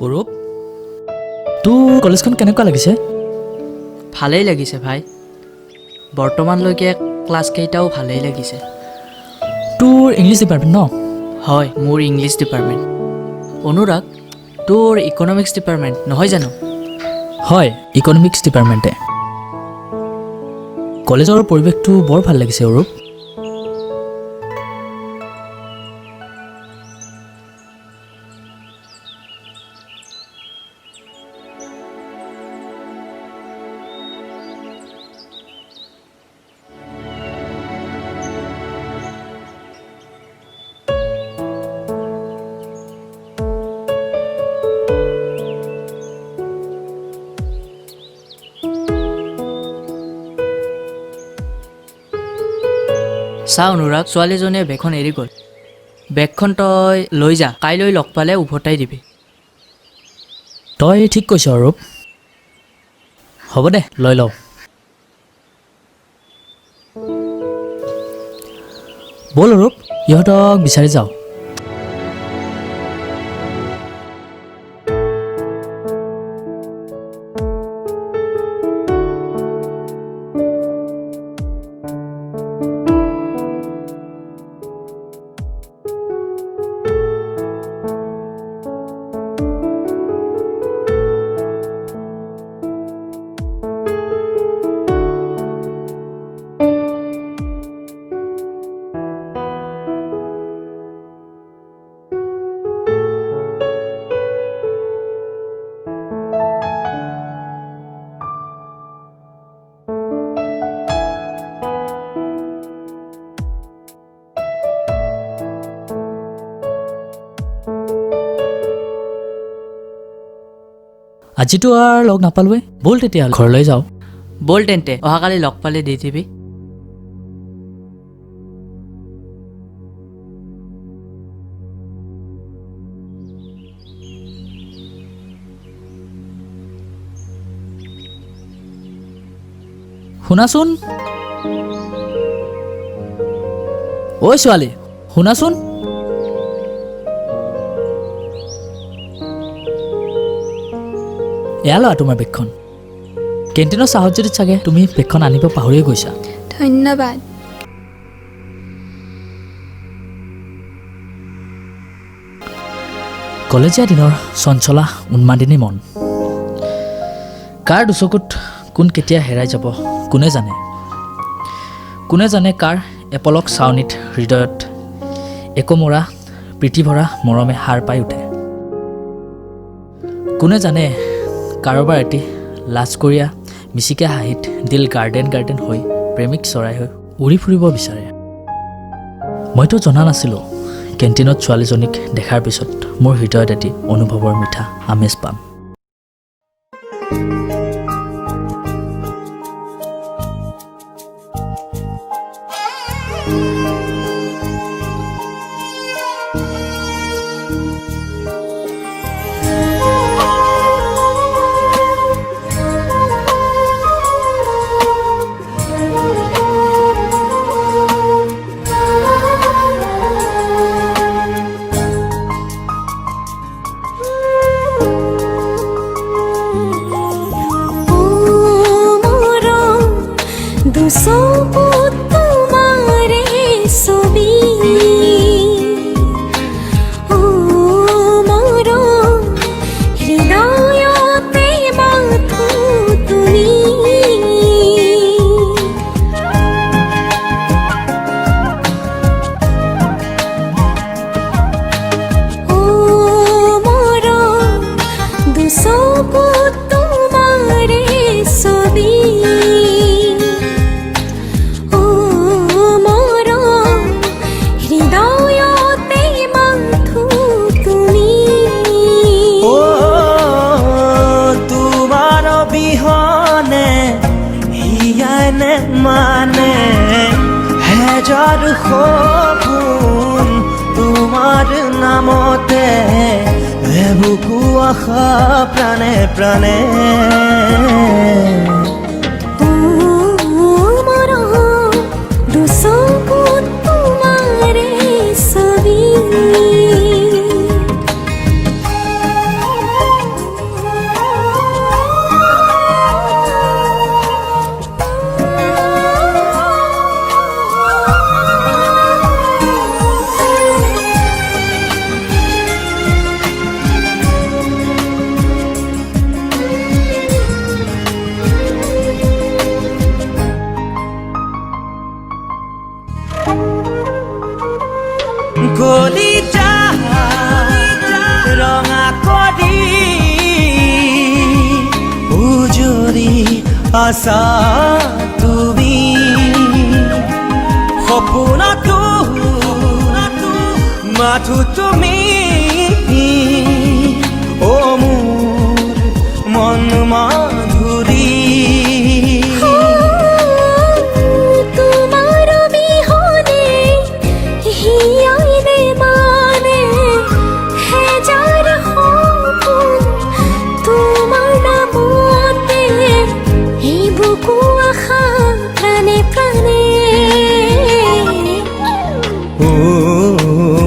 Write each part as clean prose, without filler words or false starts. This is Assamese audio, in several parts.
অৰূপ তোৰ কলেজখন কেনেকুৱা লাগিছে? ভালেই লাগিছে ভাই। বৰ্তমানলৈকে ক্লাছকেইটাও ভালেই লাগিছে। তোৰ ইংলিছ ডিপাৰ্টমেণ্ট ন? হয়, মোৰ ইংলিছ ডিপাৰ্টমেণ্ট। অনুৰাগ, তোৰ ইকনমিক্স ডিপাৰ্টমেণ্ট নহয় জানো? হয়, ইকনমিক্স ডিপাৰ্টমেণ্টে। কলেজৰ পৰিৱেশটো বৰ ভাল লাগিছে অৰূপ। চা অনুৰাগ, ছোৱালীজনীয়ে বেগখন এৰি গ'ল। বেগখন তই লৈ যা, কাইলৈ লগ পালে উভতাই দিবি। তই ঠিক কৈছ অৰূপ। হ'ব দে, লৈ লওঁ। ব'ল অৰূপ, ইহঁতক বিচাৰি যাওঁ। আজিতো আৰু লগ নাপালোৱে। ব'ল তেতিয়া ঘৰলৈ যাওঁ। ব'ল তেন্তে, অহাকালি লগ পালে দি দিবি। শুনাচোন, ঐ ছোৱালী, শুনাচোন। এয়া লোৱা তোমাৰ বেগখন। কেণ্টিনৰ চাহত যদি চাগে তুমি বেগখন আনিব পাহৰিয়ে গৈছা। ধন্যবাদ। কলেজীয়া দিনৰ চঞ্চলা উন্মাদিনী মন। কাৰ দুচকুত কোন কেতিয়া হেৰাই যাব কোনে জানে। কোনে জানে কাৰ এপলক চাৱনিত হৃদয়ত একমৰা প্ৰীতিভৰা মৰমে সাৰ পাই উঠে। কোনে জানে কাৰোবাৰ এটি লাজকৰীয়া মিচিকে হাঁহিত দিল গাৰ্ডেন গাৰ্ডেন হৈ প্ৰেমিক চৰাই হৈ উৰি ফুৰিব বিচাৰে। মইতো জনা নাছিলোঁ কেণ্টিনত ছোৱালীজনীক দেখাৰ পিছত মোৰ হৃদয়ত এটি অনুভৱৰ মিঠা আমেজ পাম। মানে হেজাৰ সপোন তোমাৰ নামতে বুকু আশা প্ৰাণে প্ৰাণে গলি যা ৰঙা কৰি উজৰি আছা তুমি সপোনতো মাথো তুমি ও মোৰ মন মাধুৰী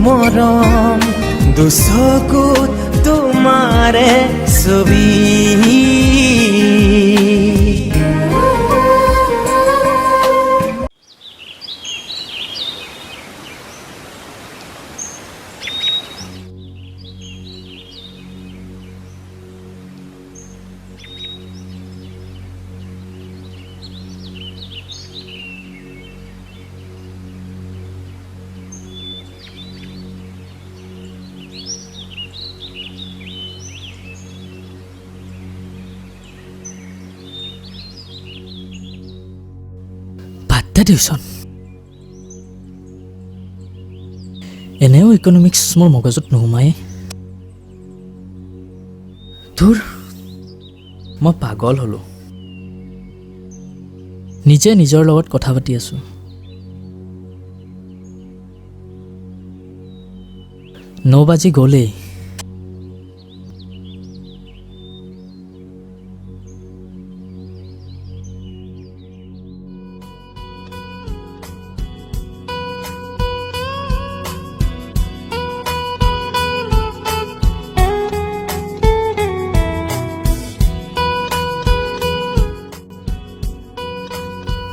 মৰম দুচকুত তোমাৰে ছবি টিউশ্যন এনেও ইকনমিক্স মোৰ মগজুত নোসোমায়ে তোৰ মই পাগল হ'লো নিজে নিজৰ লগত কথা পাতি আছো 9 বাজি গ'লেই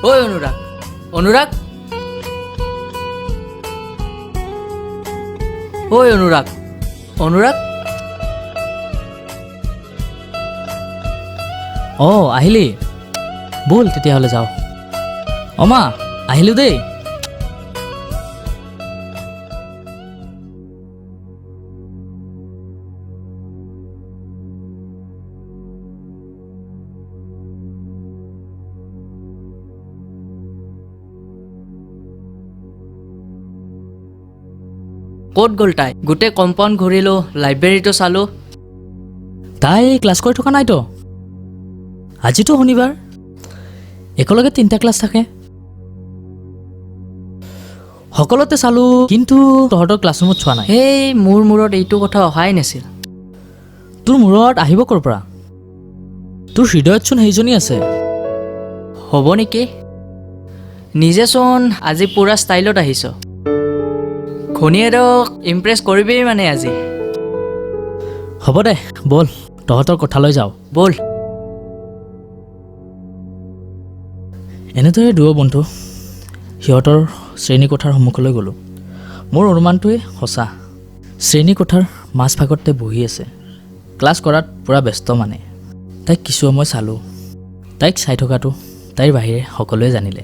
ঐ অনুৰাগ অনুৰাগ ঐ অনুৰাগ অনুৰাগ আহিলি বল তেতিয়াহ'লে যাওঁ মা আহিলো দেই ক'ত গ'ল তাই গোটেই কম্পাউণ্ড ঘূৰিলোঁ লাইব্ৰেৰীটো চালোঁ তাই ক্লাছ কৰি থকা নাইতো আজিতো শনিবাৰ একেলগে 3টা ক্লাছ থাকে সকলোতে চালোঁ কিন্তু তহঁতৰ ক্লাছৰুমত চোৱা নাই এই মোৰ মূৰত এইটো কথা অহাই নাছিল তোৰ মূৰত আহিব ক'ৰ পৰা তোৰ হৃদয়তচোন সেইজনী আছে হ'ব নেকি নিজেচোন আজি পুৰা ষ্টাইলত আহিছ ঘনীয়েৰক ইমপ্ৰেছ কৰিবি মানে আজি হ'ব দে বল তহঁতৰ কথালৈ যাওঁ বল এনেদৰে দুয়ো বন্ধু সিহঁতৰ শ্ৰেণীকোঠাৰ সন্মুখলৈ গ'লোঁ মোৰ অনুমানটোৱে সঁচা শ্ৰেণীকোঠাৰ মাজভাগতে বহি আছে ক্লাছ কৰাত পূৰা ব্যস্ত মানে তাইক কিছু সময় চালোঁ তাইক চাই থকাটো তাইৰ বাহিৰে সকলোৱে জানিলে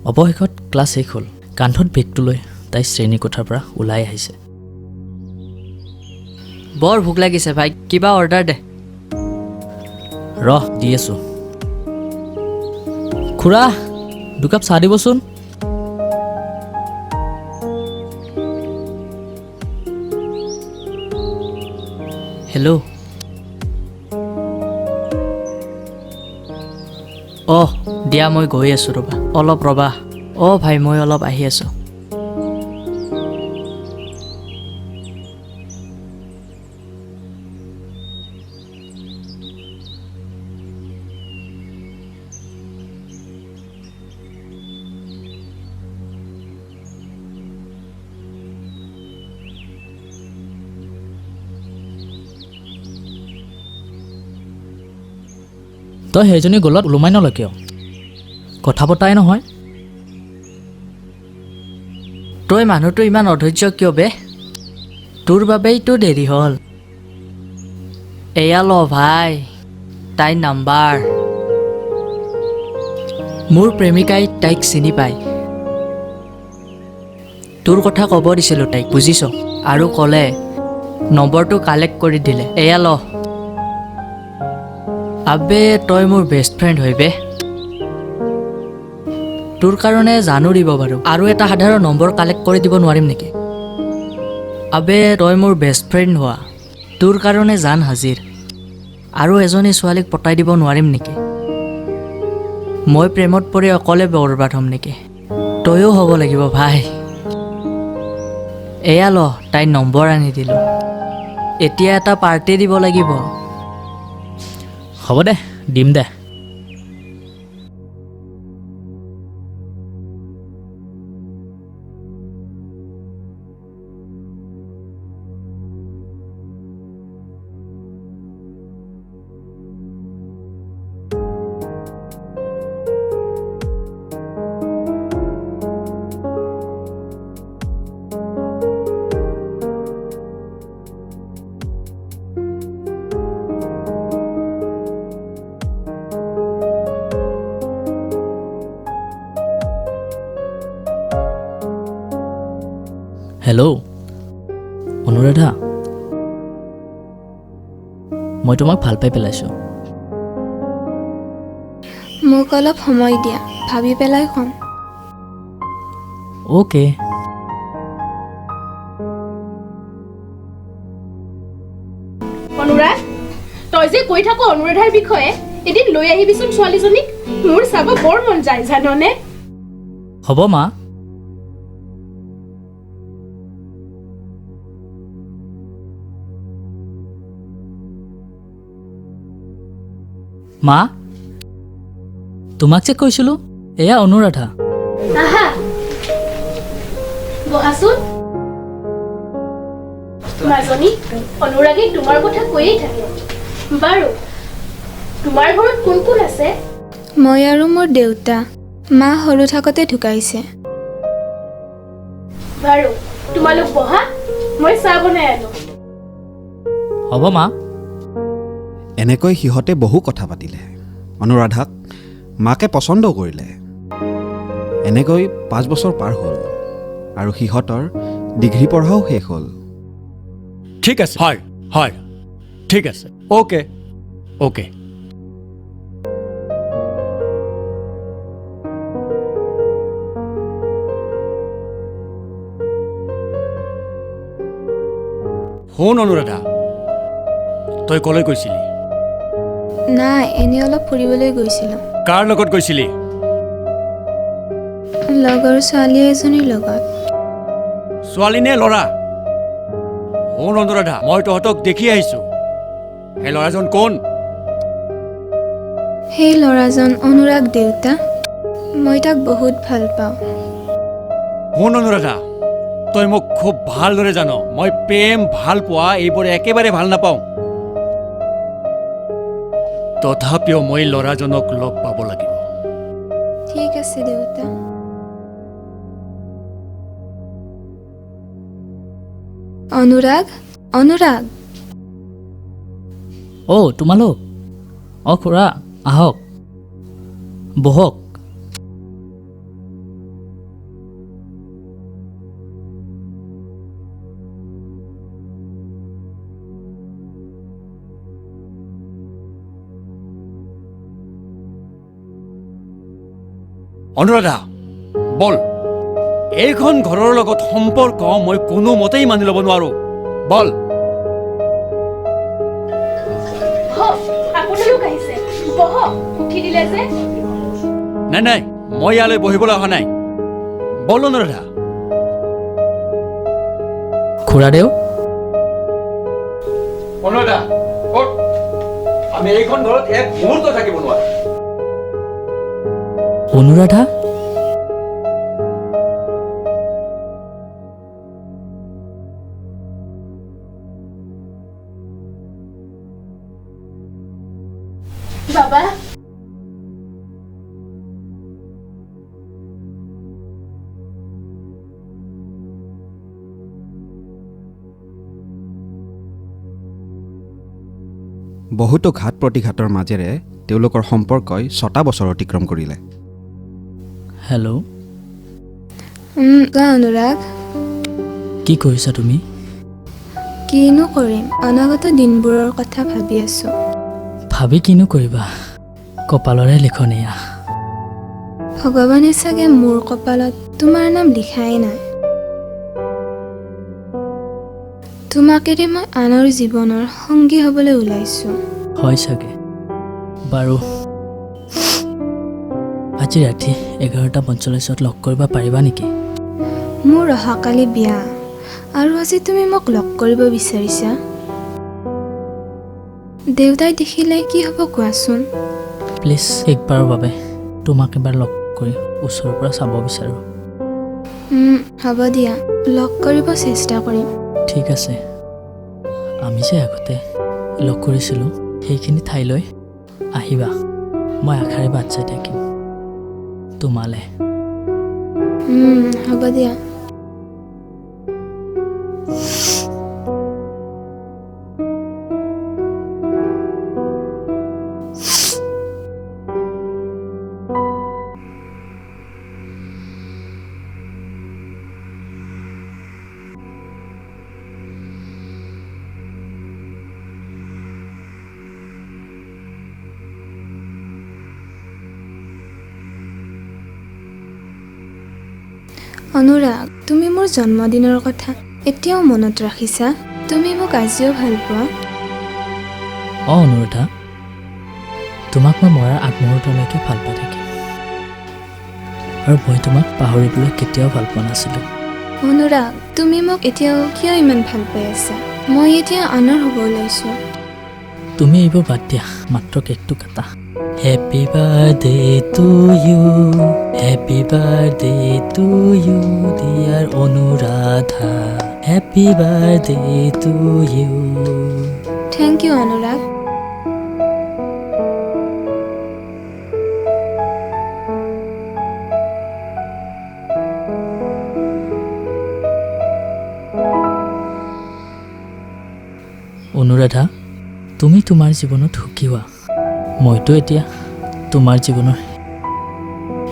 অৱশেষত ক্লাছ শেষ হ'ল কান্ধত বেগটো লৈ তাই শ্ৰেণীকোঠাৰ পৰা ওলাই আহিছে বৰ ভোক লাগিছে ভাই কিবা অৰ্ডাৰ দে ৰহ দি আছোঁ খুৰা দুকাপ চাহ দিবচোন হেল্ল' দিয়া মই গৈ আছোঁ ৰ'বা অলপ ৰ'বা ভাই মই অলপ আহি আছোঁ তই সেইজনী গলত ওলোমাই নলয় কিয় কথা পতাই নহয় তই মানুহটো ইমান অধৈৰ্য কিয় বে তোৰ বাবেইতো দেৰি হ'ল এয়া ল ভাই তাইৰ নাম্বাৰ মোৰ প্ৰেমিকাই তাইক চিনি পায় তোৰ কথা ক'ব দিছিলোঁ তাইক, বুজিছ? আৰু ক'লে নম্বৰটো কালেক্ট কৰি দিলে। এয়া ল। আবে তই মোৰ বেষ্ট ফ্ৰেণ্ড হয় বে। তোৰ কাৰণে জানো দিব বাৰু, আৰু এটা সাধাৰণ নম্বৰ কালেক্ট কৰি দিব নোৱাৰিম নেকি? আবে তই মোৰ বেষ্ট ফ্ৰেণ্ড হোৱা, তোৰ কাৰণে জান হাজিৰ, আৰু এজনী ছোৱালীক পতাই দিব নোৱাৰিম নেকি? মই প্ৰেমত পৰি অকলে বৰবাদ হ'ম নেকি? তয়ো হ'ব লাগিব ভাই। এয়া ল, তাইৰ নম্বৰ আনি দিলোঁ। এতিয়া এটা পাৰ্টি দিব লাগিব। হ'ব দে, দিম দে। হেল্ল' অনুৰাধা, মই তোমাক ভাল পাই পেলাইছোঁ। মোক অলপ সময় দিয়া, ভাবি পেলাই ক'ম। অ'কে। অনুৰাগ, তই যে কৈ থাক অনুৰাধাৰ বিষয়ে, এদিন লৈ আহিবিচোন ছোৱালীজনীক। মোৰ চাব বৰ মন যায় জাননে? হ'ব মা। মা, তোমাক যে কৈছিলোঁ, এয়া অনুৰাধা। আহা, বহাচোন। মাজনী, অনুৰাগে তোমাৰ কথা কৈয়ে থাকে। বাৰু, তোমাৰ ঘৰত কোন কোন আছে? মই আৰু মোৰ দেউতা। মা সৰু থাকোঁতে ঢুকাইছে। বাৰু, তোমালোক বহা, মই চাহ বনাই আনো। হ'ব মা। এনেকৈ সিহঁতে বহু কথা পাতিলে। অনুৰাধাক মাকে পচন্দ কৰিলে। এনেকৈ 5 বছৰ পাৰ হ'ল আৰু সিহঁতৰ ডিগ্ৰী পঢ়াও শেষ হ'ল। ঠিক আছে, হয় হয়, ঠিক আছে, অ'কে অ'কে। শুন অনুৰাধা, তই কলৈ গৈছিলি? নাই, এনেই অলপ ফুৰিবলৈ গৈছিলোঁ। কাৰ লগত গৈছিলি? লগৰ ছোৱালী এজনীৰ লগত। ছোৱালী নে ল'ৰা? শুন অনুৰাধা, মই তহঁতক দেখি আহিছোঁ। সেই ল'ৰাজন কোন? সেই ল'ৰাজন অনুৰাগ দেউতা। মই তাক বহুত ভাল পাওঁ। শুন অনুৰাধা, তই মোক খুব ভালদৰে জান, মই প্ৰেম ভাল পোৱা এইবোৰ একেবাৰে ভাল নাপাওঁ। তথাপিও মই ল'ৰাজনক লগ পাব লাগিব। ঠিক আছে দেউতা। অনুৰাগ, অনুৰাগ। অ' তোমালোক? অঁ খুৰা, আহক, বহক। অনুৰাধা, বল। এইখন ঘৰৰ লগত সম্পৰ্ক মই কোনোমতেই মানি ল'ব নোৱাৰো। বল। আপোনালোক আহিছে, বহক। উঠি দিলে যে। নাই নাই, মই ইয়ালৈ বহিবলৈ অহা নাই। বল অনুৰাধা। খুৰাদেউ, অনুৰাধা, আমি এইখন ঘৰত এক মুহূৰ্ত থাকিব নোৱাৰো। অনুৰাধা? বাবা, বহুতো ঘাত প্ৰতিঘাতৰ মাজেৰে তেওঁলোকৰ সম্পৰ্কই 6টা বছৰ অতিক্ৰম কৰিলে। হেল্ল'। কোৱা অনুৰাগ। কি কৰিছা তুমি? কিনো কৰিম, অনাগত দিনবোৰৰ কথা ভাবি আছোঁ। ভাবি কিনো কৰিবা, কপালৰে লিখন এয়া। ভগৱানে চাগে মোৰ কপালত তোমাৰ নাম লিখাই নাই। তোমাক এৰি মই আনৰ জীৱনৰ সংগী হ'বলৈ ওলাইছোঁ। হয় চাগে। বাৰু আজি ৰাতি 11:45 লগ কৰিব পাৰিবা নেকি? মোৰ অহাকালি বিয়া আৰু আজি তুমি মোক লগ কৰিব বিচাৰিছা? দেউতাই দেখিলে কি হ'ব কোৱাচোন? প্লিজ একবাৰৰ বাবে তোমাক এবাৰ লগ কৰি ওচৰৰ পৰা চাব বিচাৰোঁ। হ'ব দিয়া, লগ কৰিব চেষ্টা কৰিম। ঠিক আছে। আমি যে আগতে লগ কৰিছিলোঁ সেইখিনি ঠাইলৈ আহিবা। মই আশাৰে বাট চাই থাকিম তোমালে। হ'ব দিয়া। অনুৰাগ, তুমি মোৰ জন্মদিনৰ কথা এতিয়াও মনত ৰাখিছা? তুমি মোক আজিও ভাল পোৱা? অঁ অনুৰাধা, তোমাক মই মৰাৰ আগমুহূৰ্তলৈকে ভাল পাই থাকিম। আৰু মই তোমাক পাহৰিবলৈ কেতিয়াও ভাল পোৱা নাছিলোঁ। অনুৰাগ, তুমি মোক এতিয়াও কিয় ইমান ভাল পাই আছা? মই এতিয়া আনৰ হ'ব ওলাইছোঁ। তুমি এইবোৰ বাদ দিয়া, মাত্ৰ কেকটো কাটা। Happy birthday to you, happy birthday to you dear Anuradha, happy birthday to you. Thank you Anurag. Anuradha, তুমি তোমাৰ জীৱনত সুখী হোৱা। মইতো এতিয়া তোমাৰ জীৱনৰ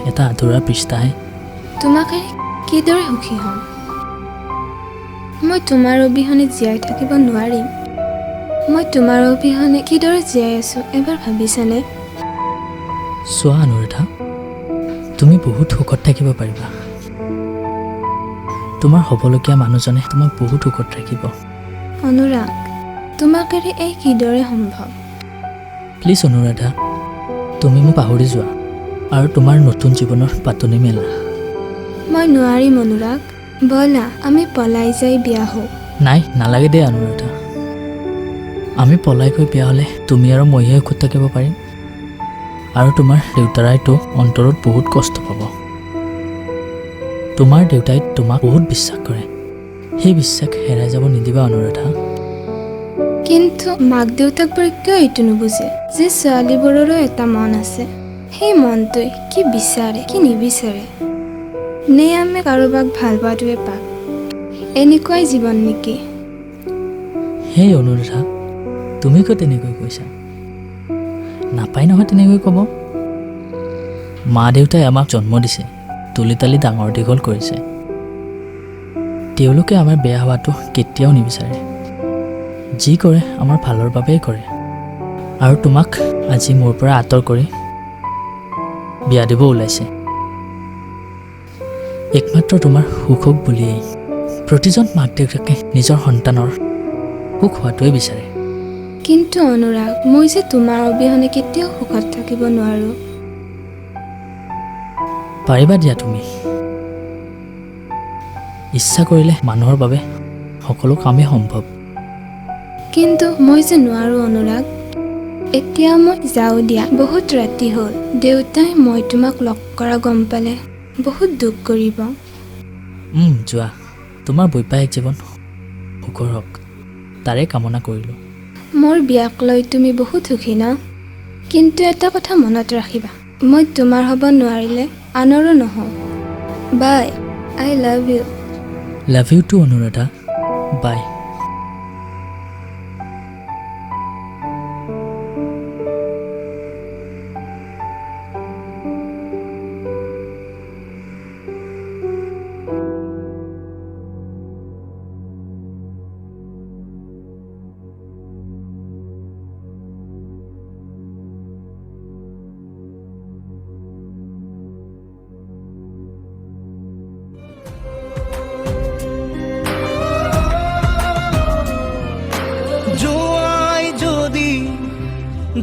এটা আধৰুৱা পৃষ্ঠাহে। তোমাক এৰি কিদৰে সুখী হ'ম? মই তোমাৰ অবিহনে জীয়াই থাকিব নোৱাৰিম। মই তোমাৰ অবিহনে কিদৰে জীয়াই আছোঁ এবাৰ ভাবিছানে? চোৱা অনুৰাধা, তুমি বহুত সুখত থাকিব পাৰিবা। তোমাৰ হ'বলগীয়া মানুহজনে তোমাক বহুত সুখত ৰাখিব। অনুৰাগ, তোমাক এৰি এই কিদৰে সম্ভৱ? প্লিজ অনুৰাধা, তুমি মোক পাহৰি যোৱা আৰু তোমাৰ নতুন জীৱনৰ পাতনি মেলা। মই নোৱাৰিম অনুৰাগ। ব'লা আমি পলাই যাই বিয়া হওঁ। নাই, নালাগে দেই অনুৰাধা। আমি পলাই গৈ বিয়া হ'লে তুমি আৰু মইহে সুখত থাকিব পাৰিম। আৰু তোমাৰ দেউতাৰাইতো অন্তৰত বহুত কষ্ট পাব। তোমাৰ দেউতাই তোমাক বহুত বিশ্বাস কৰে। সেই বিশ্বাস হেৰাই যাব নিদিবা অনুৰাধা। কিন্তু মাক দেউতাকবোৰে কিয় এইটো নুবুজে যে ছোৱালীবোৰৰো এটা মন আছে? সেই মনটোৱে কি বিচাৰে কি নিবিচাৰে? নে আমি কাৰোবাক ভাল পোৱাটোৱে পাপ? এনেকুৱাই জীৱন নেকি? সেই অনুৰাধা, তুমি কিয় তেনেকৈ কৈছা? নাপায় নহয় তেনেকৈ ক'ব। মা দেউতাই আমাক জন্ম দিছে, তুলি তালি ডাঙৰ দীঘল কৰিছে। তেওঁলোকে আমাৰ বেয়া হোৱাটো কেতিয়াও নিবিচাৰে। যি কৰে আমাৰ ভালৰ বাবেই কৰে। আৰু তোমাক আজি মোৰ পৰা আঁতৰ কৰি বিয়া দিব ওলাইছে, একমাত্ৰ তোমাৰ সুখ হওক বুলিয়েই। প্ৰতিজন মাক দেউতাকে নিজৰ সন্তানৰ সুখ হোৱাটোৱে বিচাৰে। কিন্তু অনুৰাগ, মই যে তোমাৰ অবিহনে কেতিয়াও সুখত থাকিব নোৱাৰোঁ। পাৰিবা দিয়া তুমি। ইচ্ছা কৰিলে মানুহৰ বাবে সকলো কামেই সম্ভৱ। কিন্তু মই যে নোৱাৰোঁ অনুৰাগ। এতিয়া মই যাওঁ দিয়া, বহুত ৰাতি হ'ল। দেউতাই মই তোমাক লগ কৰা গম পালে বহুত দুখ কৰিব। যোৱা, তোমাৰ বৈবাহিক জীৱন সুখৰ হওক তাৰে কামনা কৰিলোঁ। মোৰ বিয়াক লৈ তুমি বহুত সুখী ন? কিন্তু এটা কথা মনত ৰাখিবা, মই তোমাৰ হ'ব নোৱাৰিলে আনৰো নহওঁ। Bye, I love you. Love you to Anuradha, bye.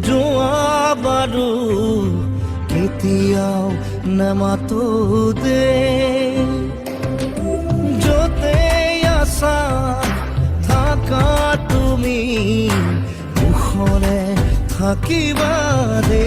যোৱা বাৰু কেতিয়াও নামাতো দে য'তে আছা থাকা তুমি মুখৰে থাকিবা দে